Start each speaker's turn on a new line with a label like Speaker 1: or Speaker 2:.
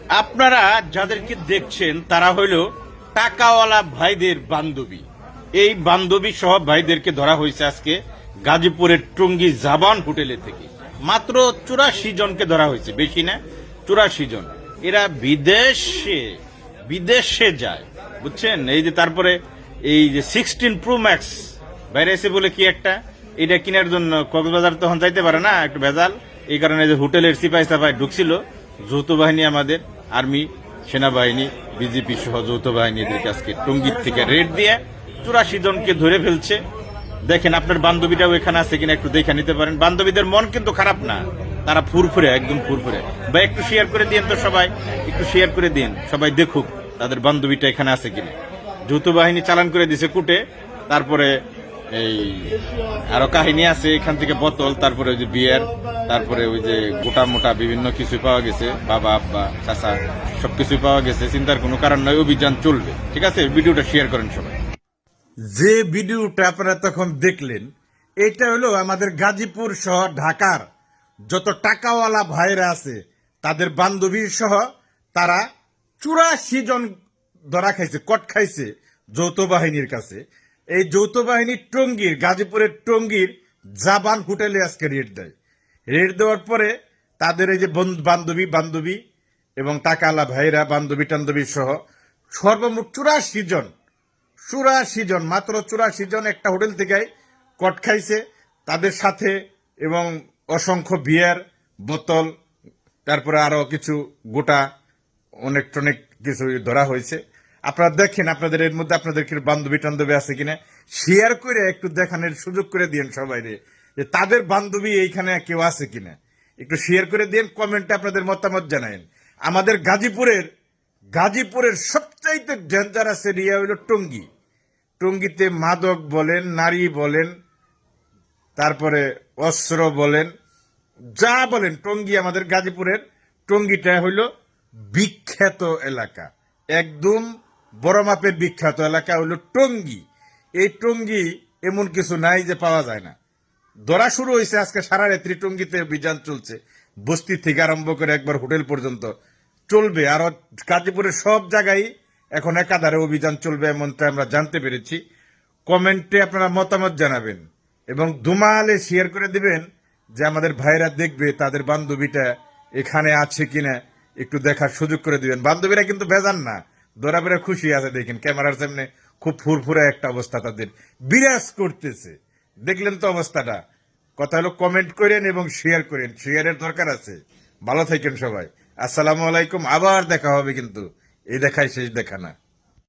Speaker 1: আপনারা যাদেরকে দেখছেন তারা হইল টাকাওয়ালা ভাইদের বান্ধবী। এই বান্ধবী সহ ভাইদেরকে ধরা হয়েছে আজকে গাজীপুরের টঙ্গী জাবান হোটেলে থেকে। মাত্র 84 জনকে ধরা হয়েছে, বেশি না, 84 জন। এরা বিদেশে যায়, বুঝছেন। এই যে তারপরে এই যে 16 প্রো ম্যাক্স বাইরে এসে বলে কি একটা, এটা কেনার জন্য কক্সবাজার তখন যাইতে পারে না, একটু ভেজাল। এই কারণে যে হোটেলের সিপাই সাপাই ঢুকছিল, যৌথ বাহিনী, আমাদের আর্মি, সেনাবাহিনী, বিজেপি সহ যৌথ বাহিনী এদেরকে আজকে টঙ্গীর থেকে রেড দিয়ে 84 জনকে ধরে ফেলছে। দেখেন আপনার বান্ধবীটাও এখানে আছে কিনা একটু দেখে নিতে পারেন। বান্ধবীদের মন কিন্তু খারাপ না, তারা ফুরফুরে, একদম ফুরফুরে। বা একটু শেয়ার করে দিন তো সবাই, একটু শেয়ার করে দিন, সবাই দেখুক তাদের বান্ধবীটা এখানে আছে কিনা। যৌথ বাহিনী চালান করে দিছে কুটে। তারপরে এই আরো কাহিনী আছে, এখান থেকে বোতল, তারপরে ওই যে বিয়ার, তারপরে ওই যে গোটা মোটা বিভিন্ন কিছু পাওয়া গেছে, বাবা আব্বা চাচা সবকিছু পাওয়া গেছে। চিন্তার কোনো কারণ নয়, অভিযান চলবে। ঠিক আছে, ভিডিওটা শেয়ার করেন সবাই। যে ভিডিওটা আপনারা তখন দেখলেন, এটা হলো আমাদের গাজীপুর সহ ঢাকার যত টাকাওয়ালা ভাইরা আছে তাদের বান্ধবী সহ তারা 84 জন ধরা খাইছে, কট খাইছে যৌথ বাহিনীর কাছে। এই যৌথ বাহিনী টঙ্গীর, গাজীপুরের টঙ্গীর জাবান হোটেলে আজকে রেড দেয়। রেড দেওয়ার পরে তাদের এই যে বান্ধবী এবং টাকাওয়ালা ভাইরা বান্ধবী টান্ধবী সহ সর্বমোট 84 জন, মাত্র 84 জন একটা হোটেল থেকে কট খাইছে তাদের সাথে। এবং অসংখ্য বিয়ার বোতল, তারপরে আরো কিছু গোটা অনেক কিছু ধরা হয়েছে। আপনারা দেখেন, আপনাদের এর মধ্যে আপনাদের বান্ধবী টান্ধবী আছে কিনা শেয়ার করে একটু দেখানোর সুযোগ করে দিন সবাই, যে তাদের বান্ধবী এইখানে কেউ আছে কিনা একটু শেয়ার করে দিন। কমেন্টে আপনাদের মতামত জানায়েন। আমাদের গাজীপুরের সবচাইতে ডেঞ্জারাস এরিয়া হইল টঙ্গী। টঙ্গীতে মাদক বলেন, নারী বলেন, তারপরে অস্ত্র বলেন, যা বলেন, টঙ্গী, আমাদের গাজীপুরের টঙ্গীটা হইল বিখ্যাত এলাকা, একদম বড় মাপের বিখ্যাত এলাকা হইল টঙ্গী। এই টঙ্গী এমন কিছু নাই যে পাওয়া যায় না। ধরা শুরু হয়েছে আজকে, সারা রাত্রি টঙ্গীতে অভিযান চলছে, বস্তি থেকে আরম্ভ করে একবার হোটেল পর্যন্ত চলবে। আর গাজীপুরের সব জায়গায় এখন একাধারে অভিযান চলবে, এমনটা আমরা জানতে পেরেছি। কমেন্টে আপনারা মতামত জানাবেন এবং দুমালে শেয়ার করে দিবেন, যে আমাদের ভাইরা দেখবে তাদের বান্ধবীটা এখানে আছে কিনা একটু দেখার সুযোগ করে দিবেন। বান্ধবীরা কিন্তু বেজান না, ধরা বেড়া খুশি আছে। দেখেন ক্যামেরার সামনে খুব ফুরফুরে একটা অবস্থা তাদের বিরাজ করতেছে। দেখলেন তো অবস্থাটা। কথা হলো কমেন্ট করেন এবং শেয়ার করেন, শেয়ারের দরকার আছে। ভালো থাকেন সবাই। আসসালামু আলাইকুম। আবার দেখা হবে, কিন্তু এই দেখাই শেষ দেখা না।